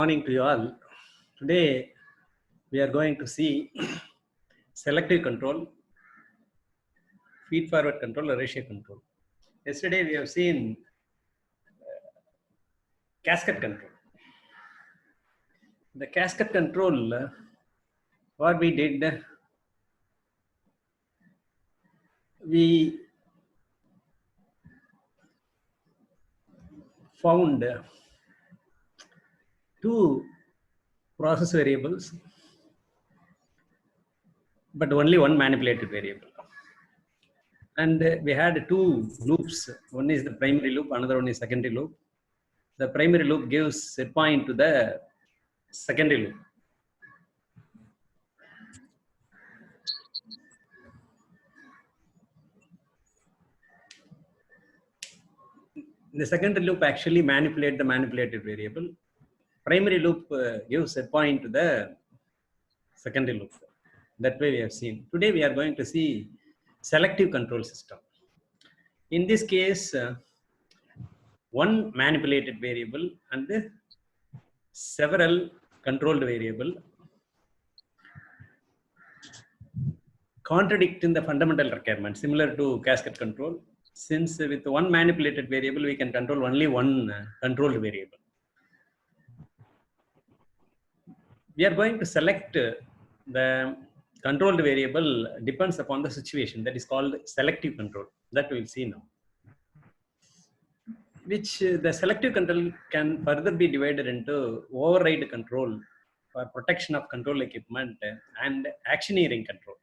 Morning to you all. Today we are going to see selective control, feed forward control, or ratio control. Yesterday we have seen cascade control. The cascade control, what we did, we found two process variables, but only one manipulated variable. And we had two loops. One is the primary loop, another one is secondary loop. The primary loop gives set point to the secondary loop. The secondary loop actually manipulate the manipulated variable. Primary loop gives a point to the secondary loop. That way we have seen. Today we are going to see selective control system. In this case, one manipulated variable and several controlled variable contradicting the fundamental requirement, similar to cascade control. Since with one manipulated variable, we can control only one controlled variable. We are going to select the controlled variable depends upon the situation. That is called selective control. That we will see now. Which the selective control can further be divided into override control for protection of control equipment and actioneering control.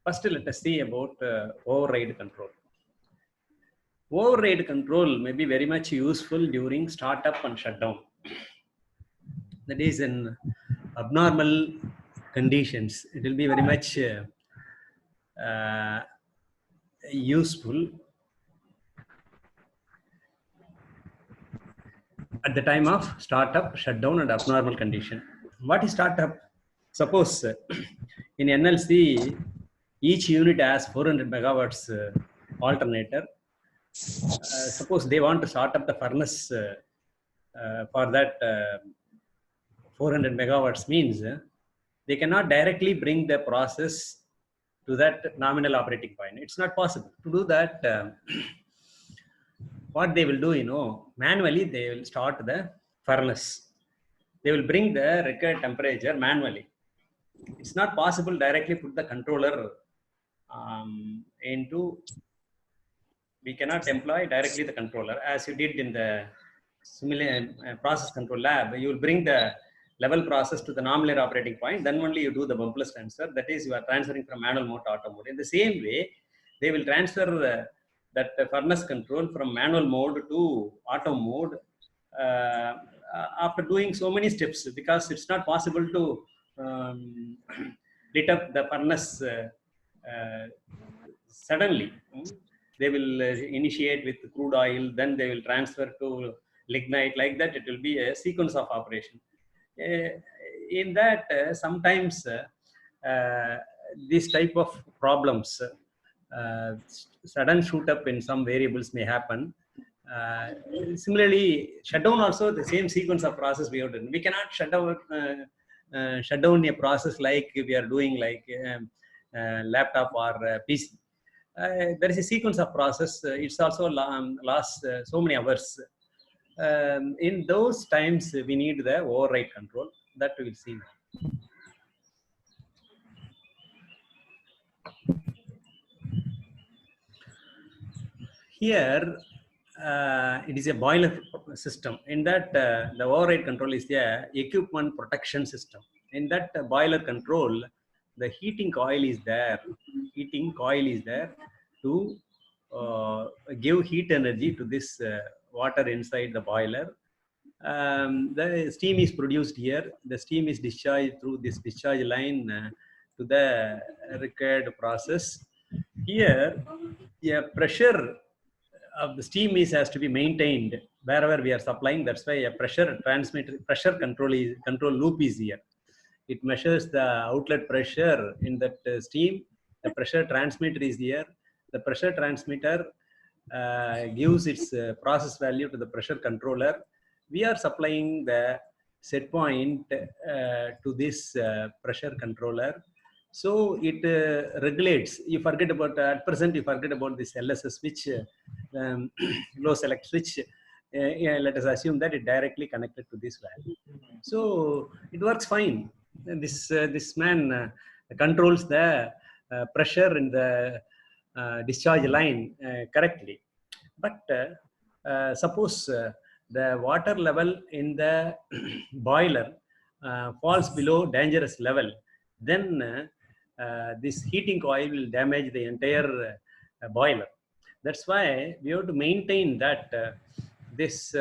First, let us see about override control. Override control may be very much useful during startup and shutdown. That is in abnormal conditions. It will be very much useful at the time of startup, shutdown, and abnormal condition. What is startup? Suppose in NLC, each unit has 400 megawatts alternator. Suppose they want to start up the furnace for that 400 megawatts means they cannot directly bring the process to that nominal operating point. It's not possible. To do that, what they will do, manually they will start the furnace. They will bring the required temperature manually. It's not possible directly put the controller into. We cannot employ directly the controller as you did in the process control lab. You will bring the level process to the nominal operating point, then only you do the bumpless transfer. That is, you are transferring from manual mode to auto mode. In the same way, they will transfer that furnace control from manual mode to auto mode after doing so many steps, because it's not possible to lit up the furnace suddenly. They will initiate with crude oil, then they will transfer to lignite. Like that, it will be a sequence of operation. In that, sometimes this type of problems, sudden shoot up in some variables may happen. Similarly, shutdown also the same sequence of process we have done. We cannot shut down a process like we are doing like laptop or PC. There is a sequence of process. It's also lasts so many hours. In those times, we need the override control. That we will see now. Here, it is a boiler system. In that, the override control is the equipment protection system. In that boiler control, the heating coil is there. Heating coil is there to give heat energy to this water inside the boiler. The steam is produced here. The steam is discharged through this discharge line to the required process. Here, a pressure of the steam has to be maintained wherever we are supplying. That's why a pressure control loop is here. It measures the outlet pressure in that steam. The pressure transmitter is here. The pressure transmitter gives its process value to the pressure controller. We are supplying the set point to this pressure controller. So it regulates. You forget about at present. You forget about this LSS switch, low select switch. Yeah, let us assume that it directly connected to this valve. So it works fine. And this man controls the pressure in the discharge line correctly. But suppose the water level in the boiler falls below dangerous level, then this heating coil will damage the entire boiler. That's why we have to maintain that this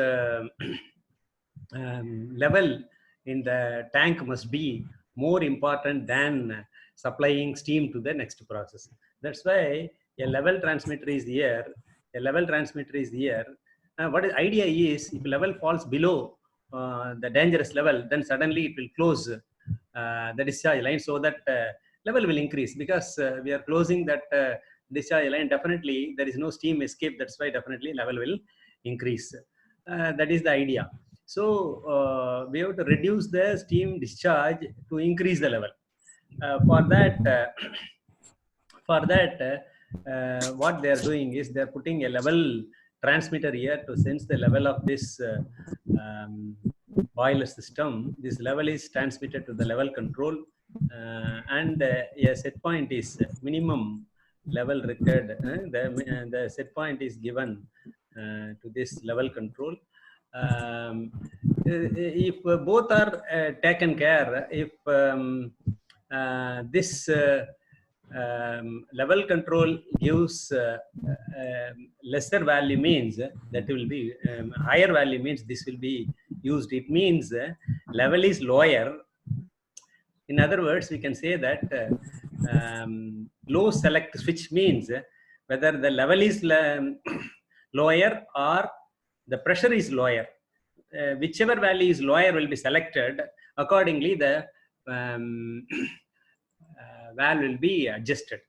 level in the tank must be more important than supplying steam to the next process. That's why a level transmitter is here. A level transmitter is here. What is idea is, if level falls below the dangerous level, then suddenly it will close the discharge line, so that level will increase, because we are closing that discharge line. Definitely there is no steam escape. That's why definitely level will increase. That is the idea. So we have to reduce the steam discharge to increase the level. For that, what they are doing is they are putting a level transmitter here to sense the level of this boiler system. This level is transmitted to the level control, and a set point is minimum level required. The set point is given to this level control. If both are taken care, if this level control gives lesser value, means that will be higher value, means this will be used. It means level is lower. In other words, we can say that low select switch means whether the level is lower or the pressure is lower. Whichever value is lower will be selected. Accordingly, the valve will be adjusted.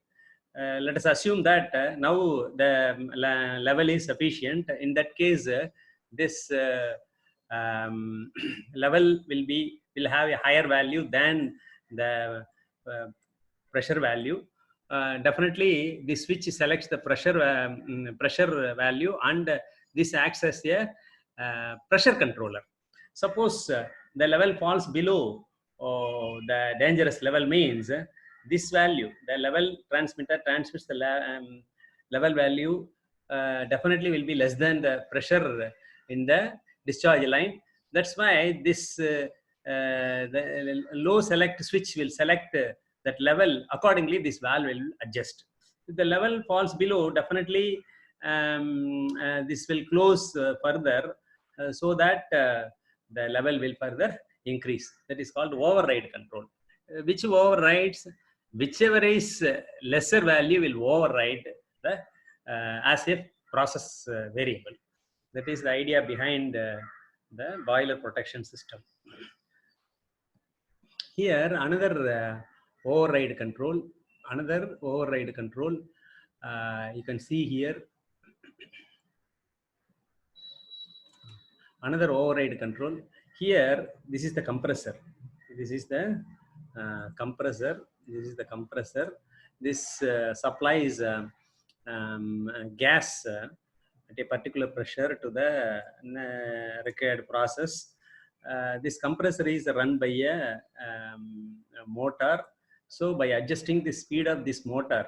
Let us assume that now the level is sufficient. In that case, this level will have a higher value than the pressure value. Definitely, the switch selects the pressure value, and this acts as a pressure controller. Suppose the level falls below the dangerous level, means this value, the level transmitter transmits the level value, definitely will be less than the pressure in the discharge line. That's why this the low select switch will select that level. Accordingly, this valve will adjust. If the level falls below, definitely this will close further, so that the level will further increase. That is called override control. Which overrides, whichever is lesser value will override the as a process variable. That is the idea behind the boiler protection system. Here another override control. You can see here another override control. Here, this is the compressor. This is the compressor. This supplies gas at a particular pressure to the required process. This compressor is run by a motor. So by adjusting the speed of this motor,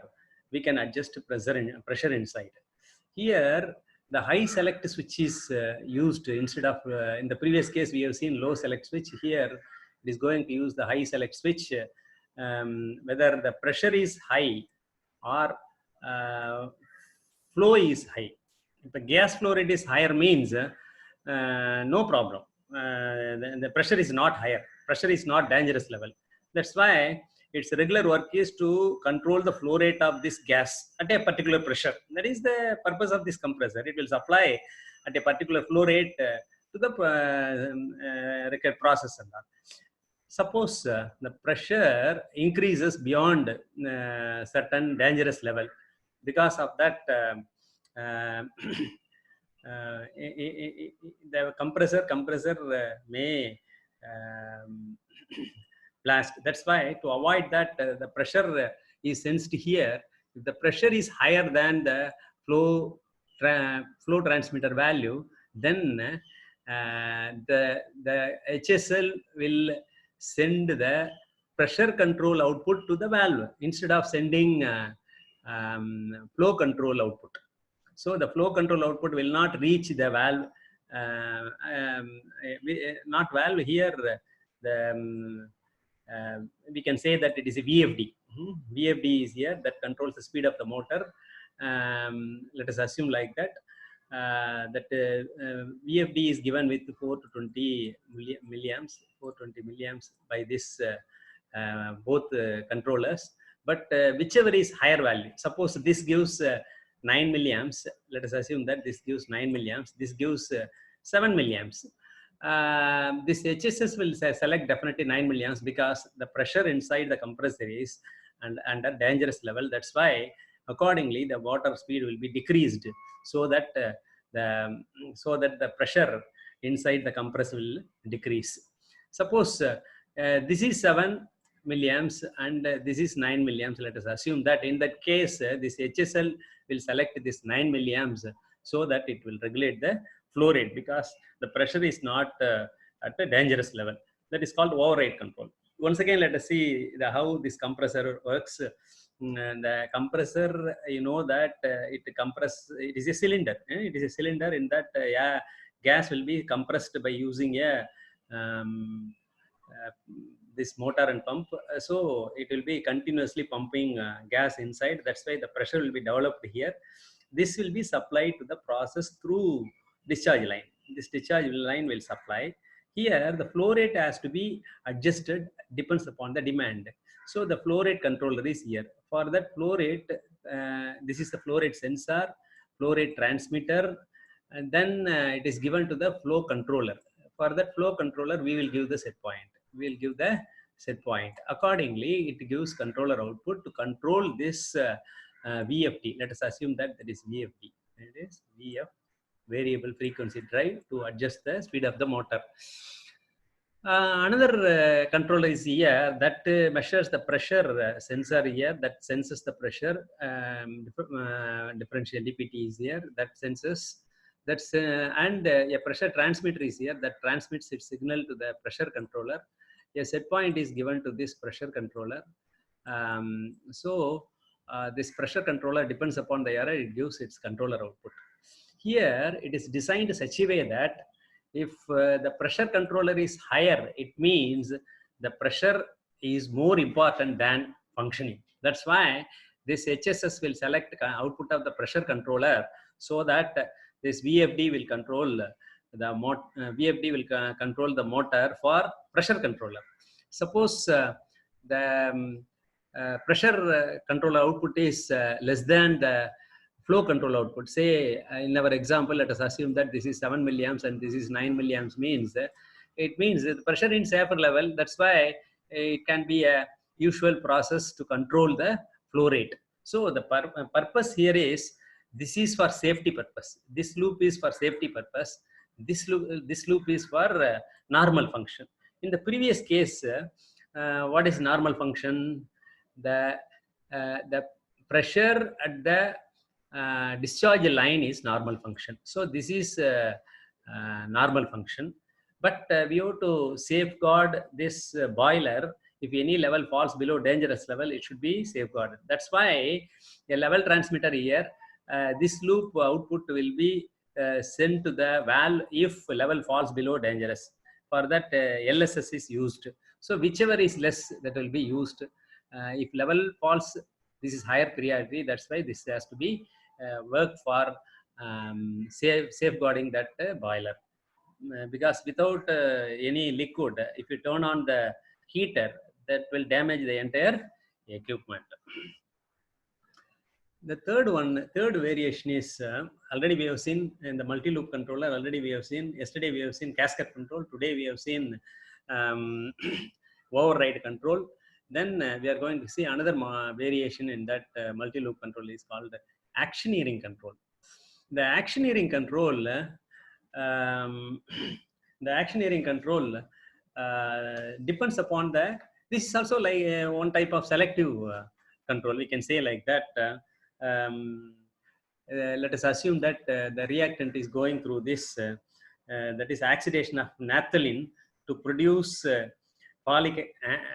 we can adjust pressure inside. Here, the high select switch is used instead of, in the previous case, we have seen low select switch. Here, it is going to use the high select switch. Whether the pressure is high or flow is high. If the gas flow rate is higher, means no problem. The pressure is not higher. Pressure is not dangerous level. That's why its regular work is to control the flow rate of this gas at a particular pressure. That is the purpose of this compressor. It will supply at a particular flow rate to the required process. Suppose the pressure increases beyond certain dangerous level. Because of that, the compressor may blast. That's why to avoid that, the pressure is sensed here. If the pressure is higher than the flow transmitter value, then the HSL will send the pressure control output to the valve instead of sending flow control output. So the flow control output will not reach the valve. Not valve here. The we can say that it is a VFD. VFD is here that controls the speed of the motor. Let us assume like that. VFD is given with 4 to 20 milliamps, 420 milliamps by this both controllers. But whichever is higher value, suppose this gives 9 milliamps. Let us assume that this gives 9 milliamps. This gives 7 milliamps. This HSS will select definitely 9 milliamps because the pressure inside the compressor is under dangerous level. That's why accordingly the water speed will be decreased so that the pressure inside the compressor will decrease. Suppose this is 7 milliamps and this is 9 milliamps. Let us assume that in that case this HSL will select this 9 milliamps so that it will regulate the flow rate because the pressure is not at a dangerous level. That is called override control. Once again, let us see how this compressor works. And the compressor, you know that it is a cylinder. It is a cylinder in that gas will be compressed by using a this motor and pump. So it will be continuously pumping gas inside. That's why the pressure will be developed here. This will be supplied to the process through discharge line. This discharge line will supply. Here the flow rate has to be adjusted, depends upon the demand. So the flow rate controller is here. For that flow rate, this is the flow rate sensor, flow rate transmitter, and then it is given to the flow controller. For that flow controller, we will give the set point. We will give the set point. Accordingly, it gives controller output to control this VFD. Let us assume that is VFD. It is VF, variable frequency drive, to adjust the speed of the motor. Another controller is here that measures the pressure sensor here that senses the pressure. Differential DPT is here that senses. That's and a pressure transmitter is here that transmits its signal to the pressure controller. A set point is given to this pressure controller. This pressure controller depends upon the error, it gives its controller output. Here it is designed such a way that if the pressure controller is higher, it means the pressure is more important than functioning. That's why this HSS will select output of the pressure controller so that this VFD will control control the motor for pressure controller. Suppose the pressure controller output is less than the flow control output. Say in our example, let us assume that this is 7 milliamps and this is 9 milliamps means it means that the pressure in safer level. That's why it can be a usual process to control the flow rate. So the purpose here is this is for safety purpose. This loop is for safety purpose. This loop is for normal function. In the previous case, what is normal function? The pressure at the discharge line is normal function. So this is normal function. But we have to safeguard this boiler. If any level falls below dangerous level, it should be safeguarded. That's why a level transmitter here, this loop output will be sent to the valve if level falls below dangerous. For that, LSS is used. So whichever is less, that will be used. If level falls, this is higher priority. That's why this has to be work for safeguarding that boiler. Because without any liquid, if you turn on the heater, that will damage the entire equipment. The third variation is already we have seen in the multi-loop controller. Already we have seen, yesterday we have seen cascade control. Today we have seen override control. Then we are going to see another variation in that multi-loop control is called actioneering control. The actioneering control, depends upon the, this is also like one type of selective control, we can say like that. Let us assume that the reactant is going through this, that is oxidation of naphthalene to produce folic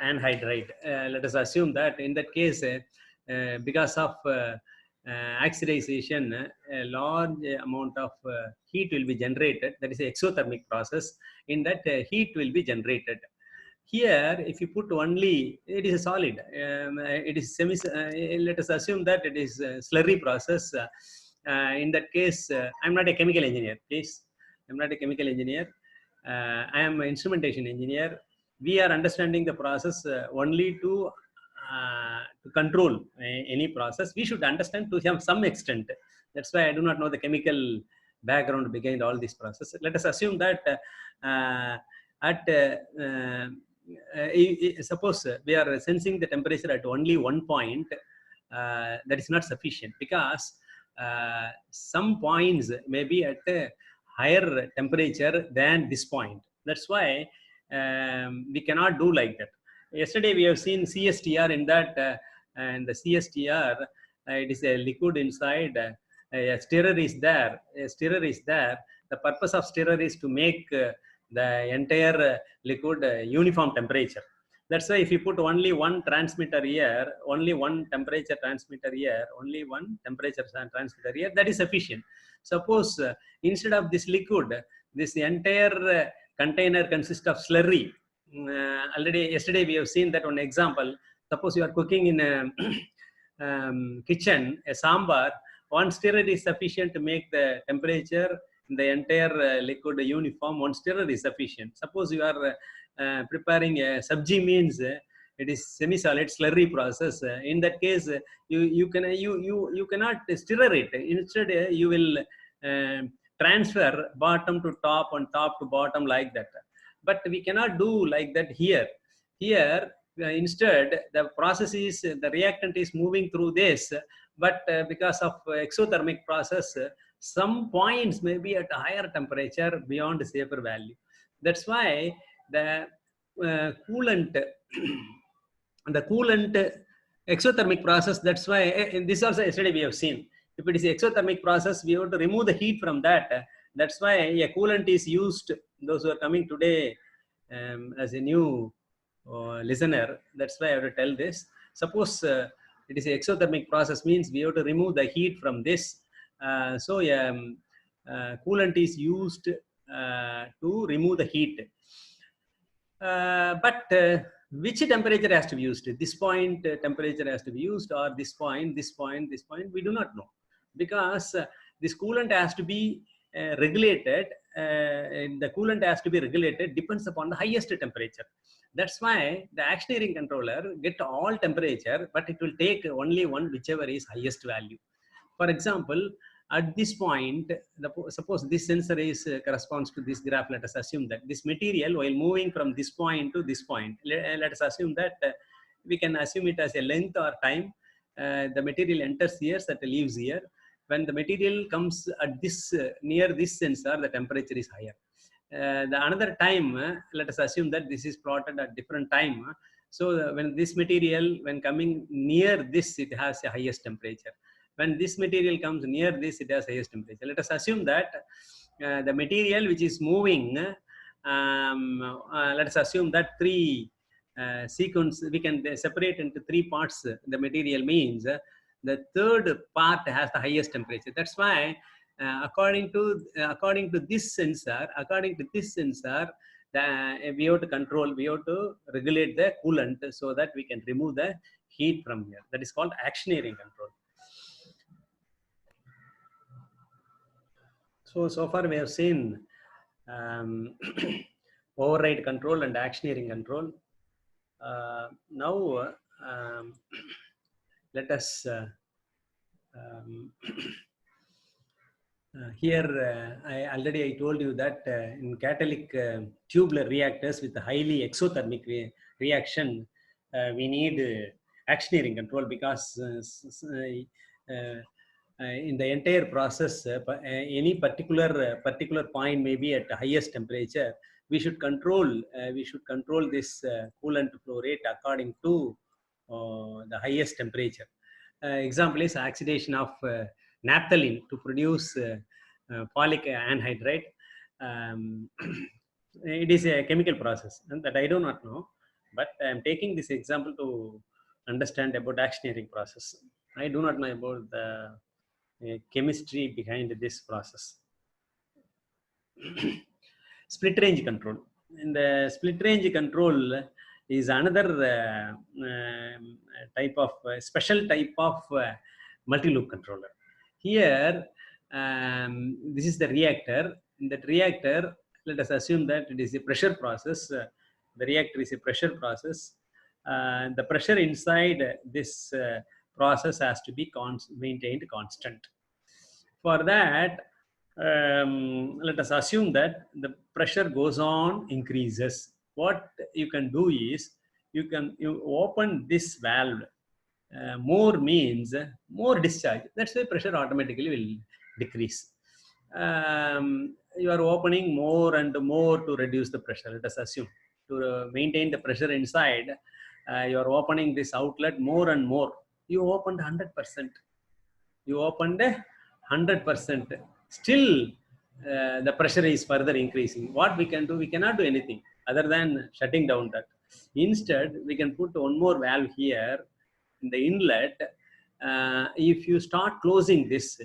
anhydride. Let us assume that in that case, because of oxidization, a large amount of heat will be generated. That is an exothermic process. In that, heat will be generated. Here, if you put only, it is a solid. It is semi. Let us assume that it is a slurry process. In that case, I'm not a chemical engineer. Please, I'm not a chemical engineer. I am an instrumentation engineer. We are understanding the process only to control any process. We should understand to some extent. That's why I do not know the chemical background behind all this process. Let us assume that suppose we are sensing the temperature at only one point, that is not sufficient, because some points may be at a higher temperature than this point. That's why we cannot do like that. Yesterday we have seen CSTR. In that, and the CSTR, it is a liquid inside. A stirrer is there. A stirrer is there. The purpose of stirrer is to make the entire liquid uniform temperature. That's why if you put only one transmitter here, only one temperature transmitter here, only one temperature transmitter here, that is sufficient. Suppose instead of this liquid, this entire container consists of slurry. Already yesterday we have seen that one example. Suppose you are cooking in a kitchen, a sambar, one stirrer is sufficient to make the temperature in the entire liquid uniform. One stirrer is sufficient. Suppose you are preparing a sabji, means it is semi-solid slurry process. In that case, you cannot stir it. Instead, you will transfer bottom to top and top to bottom like that. But we cannot do like that here. Here, instead, the process is, the reactant is moving through this, but because of exothermic process, some points may be at a higher temperature beyond safer value. That's why the coolant, the coolant exothermic process. That's why, and this also yesterday we have seen. If it is exothermic process, we have to remove the heat from that. That's why a coolant is used. Those who are coming today as a new listener, that's why I have to tell this. Suppose it is an exothermic process, means we have to remove the heat from this. So coolant is used to remove the heat. But which temperature has to be used? This point temperature has to be used, or this point, this point, this point? We do not know, because this coolant has to be regulated. The coolant has to be regulated, depends upon the highest temperature. That's why the actioneering controller get all temperature, but it will take only one, whichever is highest value. For example, at this point, suppose this sensor is corresponds to this graph. Let us assume that this material, while moving from this point to this point, let us assume that we can assume it as a length or time. The material enters here, that leaves here. When the material comes at this near this sensor, the temperature is higher. The another time, let us assume that this is plotted at different time. So when this material, when coming near this, it has a highest temperature. When this material comes near this, it has highest temperature. Let us assume that the material which is moving, let us assume that three sequence, we can separate into three parts. The material means the third part has the highest temperature. That's why according to this sensor, we have to control, we have to regulate the coolant so that we can remove the heat from here. That is called actioneering control. So far we have seen override control and actioneering control. Now let us here I told you that in catalytic tubular reactors with highly exothermic reaction, we need actioneering control, because in the entire process, any particular point may be at the highest temperature. we should control this coolant flow rate according to the highest temperature. Example is oxidation of naphthalene to produce folic anhydride. It is a chemical process and that I do not know, but I am taking this example to understand about actioneering process. I do not know about the chemistry behind this process. Split range control. In the split range control is another type of special type of multi-loop controller. Here, this is the reactor. In that reactor, let us assume that it is a pressure process. The reactor is a pressure process. The pressure inside this process has to be maintained constant. For that, let us assume that the pressure goes on increases. What you can do is you open this valve. More means more discharge. That's why pressure automatically will decrease. You are opening more and more to reduce the pressure. Let us assume to maintain the pressure inside, you are opening this outlet more and more. You opened 100%. You opened 100%. Still, the pressure is further increasing. What we can do? We cannot do anything other than shutting down that. Instead, we can put one more valve here in the inlet. If you start closing this,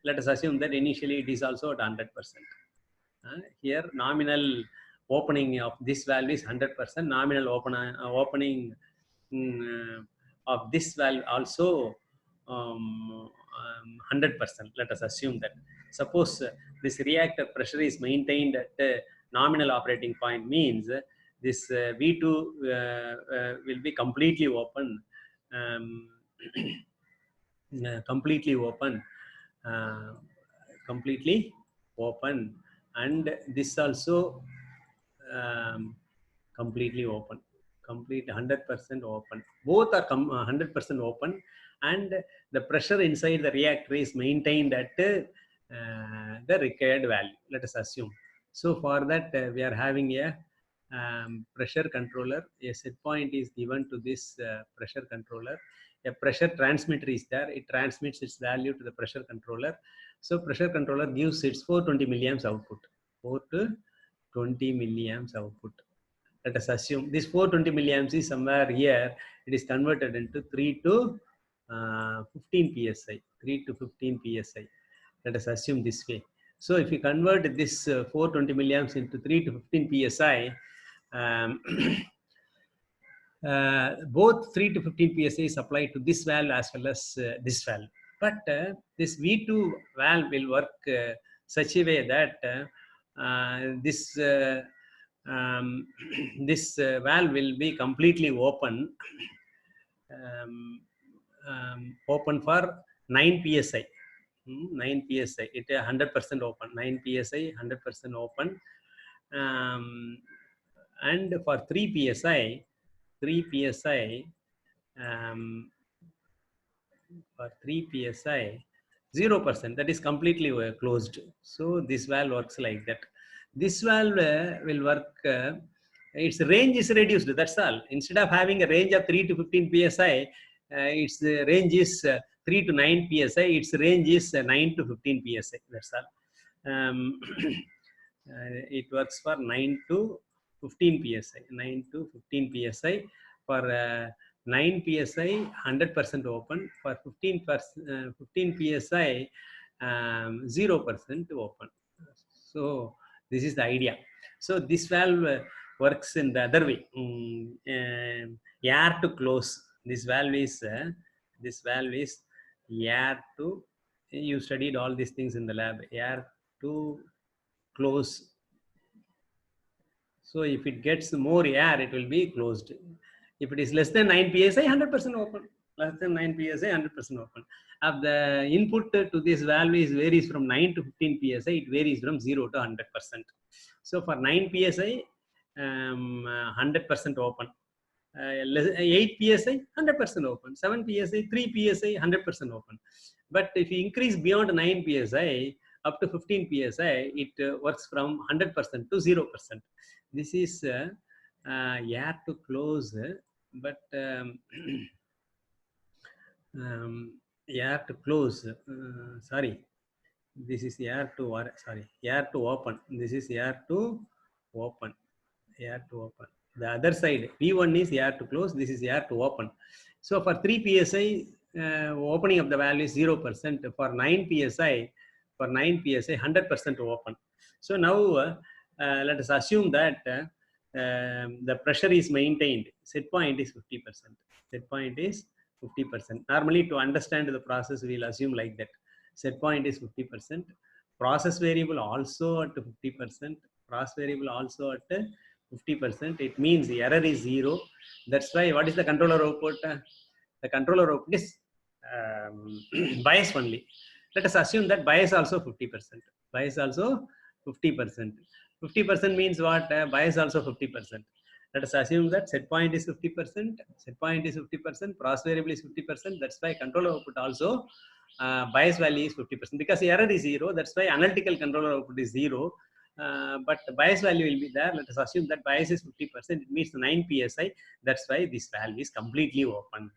let us assume that initially it is also at 100%. Here, nominal opening of this valve is 100%. Nominal opening of this valve also 100%. Let us assume that. Suppose this reactor pressure is maintained at the nominal operating point, means this V2 will be completely open. Completely open, and this also completely open, complete 100% open. Both are 100% open, and the pressure inside the reactor is maintained at the required value. Let us assume. So for that, we are having a pressure controller. A set point is given to this pressure controller. A pressure transmitter is there. It transmits its value to the pressure controller. So pressure controller gives its 420 milliamps output. 420 milliamps output. Let us assume this 420 milliamps is somewhere here. It is converted into 3 to 15 psi. 3 to 15 psi. Let us assume this way. So if you convert this 420 milliamps into 3 to 15 psi, both 3 to 15 psi is applied to this valve as well as this valve. But this V2 valve will work such a way that this valve will be completely open, open for 9 psi. 9 psi. It is 100% open. 9 psi, 100% open. And for 3 psi, for 3 psi, 0%. That is completely closed. So this valve works like that. This valve will work. Its range is reduced. That's all. Instead of having a range of 3 to 15 psi, its range is 3 to 9 psi. Its range is 9 to 15 psi. That's all. It works for 9 to 15 psi. 9 to 15 psi. For 9 psi, 100% open. For 15 psi, 0% open. So this is the idea. So this valve works in the other way. Air to close. This valve is air to. You studied all these things in the lab. Air to close. So if it gets more air, it will be closed. If it is less than 9 psi, 100% open. Less than 9 psi, 100% open. If the input to this valve varies from 9 to 15 psi, it varies from 0 to 100%. So for 9 psi, 100% open. 8 psi, 100% open. 7 psi, 3 psi, 100% open. But if you increase beyond 9 psi, up to 15 psi, it works from 100% to 0%. This is air to close, but air to close. Sorry, this is air to air to open. This is air to open. Air to open. The other side, V1 is air to close. This is air to open. So for 3 psi, opening of the valve is 0%. For 9 psi, 100% open. So now let us assume that the pressure is maintained. Set point is 50%. Set point is 50%. Normally, to understand the process, we will assume like that. Set point is 50%. Process variable also at 50%. Process variable also at 50%. It means the error is 0. That's why what is the controller output? The controller output is bias only. Let us assume that bias also 50%. Bias also 50%. 50% means what? Bias also 50%. Let us assume that set point is 50%. Set point is 50%. Process variable is 50%. That's why controller output also bias value is 50% because the error is 0. That's why analytical controller output is 0. But the bias value will be there. Let us assume that bias is 50%. It means 9 psi. That's why this valve is completely open.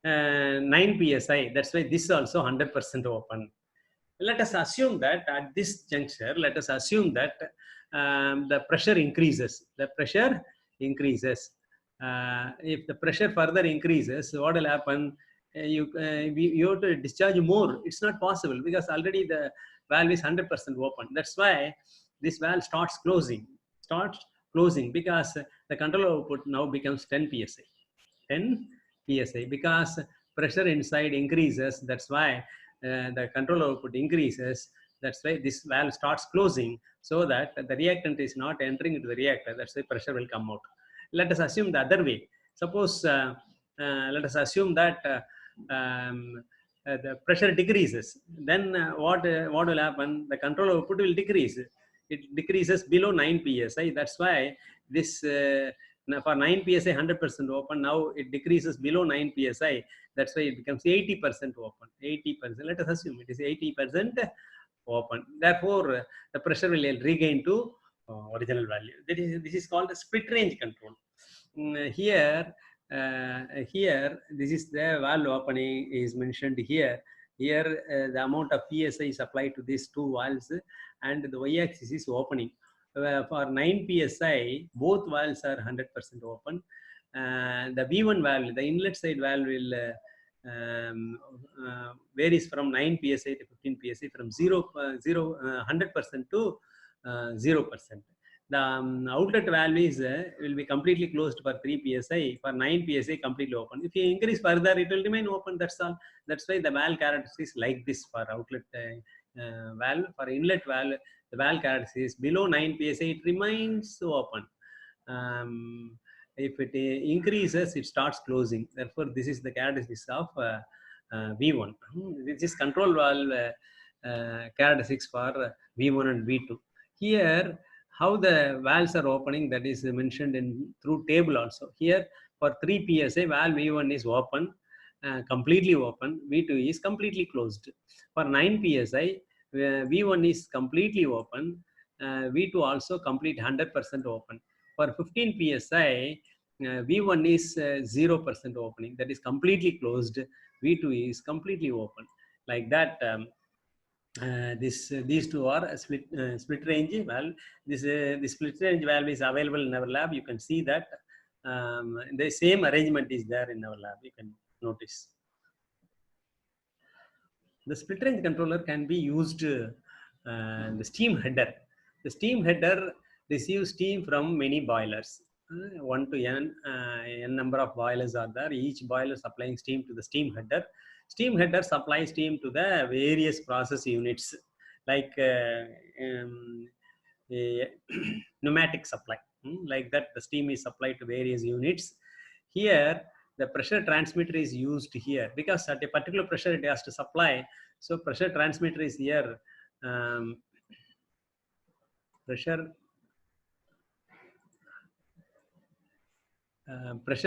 9 psi. That's why this is also 100% open. Let us assume that at this juncture, let us assume that the pressure increases. The pressure increases. If the pressure further increases, what will happen? You have to discharge more. It's not possible because already the valve is 100% open. That's why this valve starts closing. Because the control output now becomes 10 psi. 10 psi because pressure inside increases. That's why the control output increases. That's why this valve starts closing so that the reactant is not entering into the reactor. That's why pressure will come out. Let us assume the other way. Suppose let us assume that the pressure decreases. Then what will happen? The control output will decrease. It decreases below 9 psi. That's why this for 9 psi 100% open. Now it decreases below 9 psi. That's why it becomes 80% open. 80%. Let us assume it is 80% open. Therefore, the pressure will regain to original value. This is called a split range control. Here, this is the valve opening is mentioned here. Here, the amount of PSI is applied to these two valves, and the y-axis is opening. For 9 PSI, both valves are 100% open. The V1 valve, the inlet side valve will varies from 9 PSI to 15 PSI, from 100% to 0%. The outlet valve is will be completely closed for 3 psi. For 9 psi, completely open. If you increase further, it will remain open. That's all. That's why the valve characteristics like this for outlet valve. For inlet valve, the valve characteristics below 9 psi, it remains open. If it increases, it starts closing. Therefore, this is the characteristics of V1. This is control valve characteristics for V1 and V2. Here, how the valves are opening, that is mentioned in through table also. Here for 3 psi, valve V1 is open, completely open. V2 is completely closed. For 9 psi, V1 is completely open. V2 also complete 100% open. For 15 psi, V1 is 0% opening. That is completely closed. V2 is completely open. Like that. These two are split range valve. This split range valve is available in our lab. You can see that the same arrangement is there in our lab. You can notice. The split range controller can be used the steam header. The steam header receives steam from many boilers. 1 to n, n number of boilers are there. Each boiler supplying steam to the steam header. Steam header supplies steam to the various process units like pneumatic supply. Like that, the steam is supplied to various units. Here, the pressure transmitter is used here because at a particular pressure it has to supply. So pressure transmitter is here. Pressure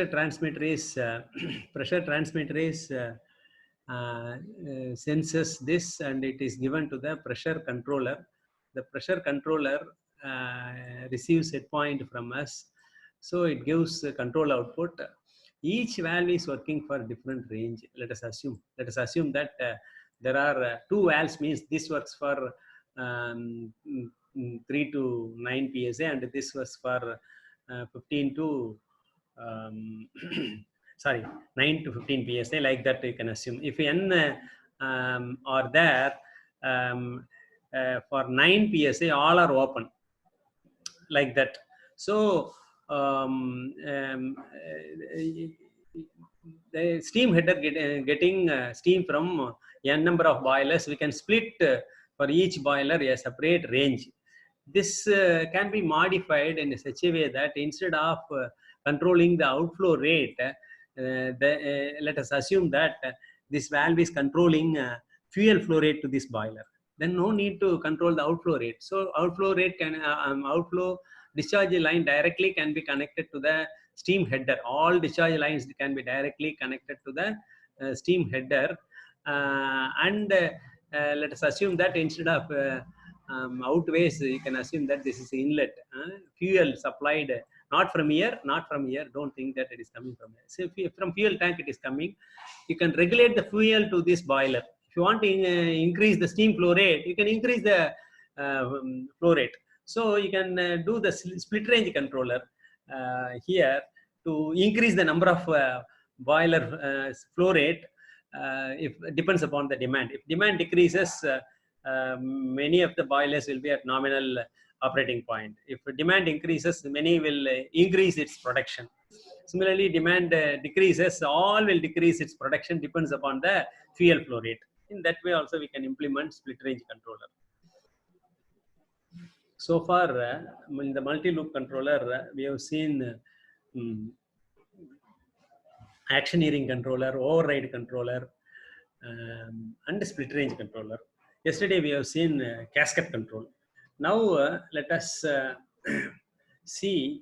transmitter is senses this, and it is given to the pressure controller. The pressure controller receives set point from us, so it gives control output. Each valve is working for different range. Let us assume that there are two valves, means this works for 3 to 9 psa, and this was for 15 to sorry, 9 to 15 psa, like that you can assume. If n are there, for 9 psa all are open, like that. So the steam header getting steam from n number of boilers, we can split for each boiler a separate range. This can be modified in such a way that instead of controlling the outflow rate, let us assume that this valve is controlling fuel flow rate to this boiler. Then no need to control the outflow rate. So outflow rate can outflow discharge line directly can be connected to the steam header. All discharge lines can be directly connected to the steam header, and let us assume that instead of outways, you can assume that this is inlet, fuel supplied not from here, don't think that it is coming from here. So if from fuel tank it is coming, you can regulate the fuel to this boiler. If you want to increase the steam flow rate, you can increase the flow rate. So you can do the split range controller here to increase the number of boiler flow rate. If depends upon the demand. If demand decreases, many of the boilers will be at nominal operating point. If demand increases, many will increase its production. Similarly, demand decreases, all will decrease its production, depends upon the fuel flow rate. In that way also we can implement split range controller. So far, in the multi-loop controller, we have seen actioneering controller, override controller, and split range controller. Yesterday we have seen cascade control. Now let us see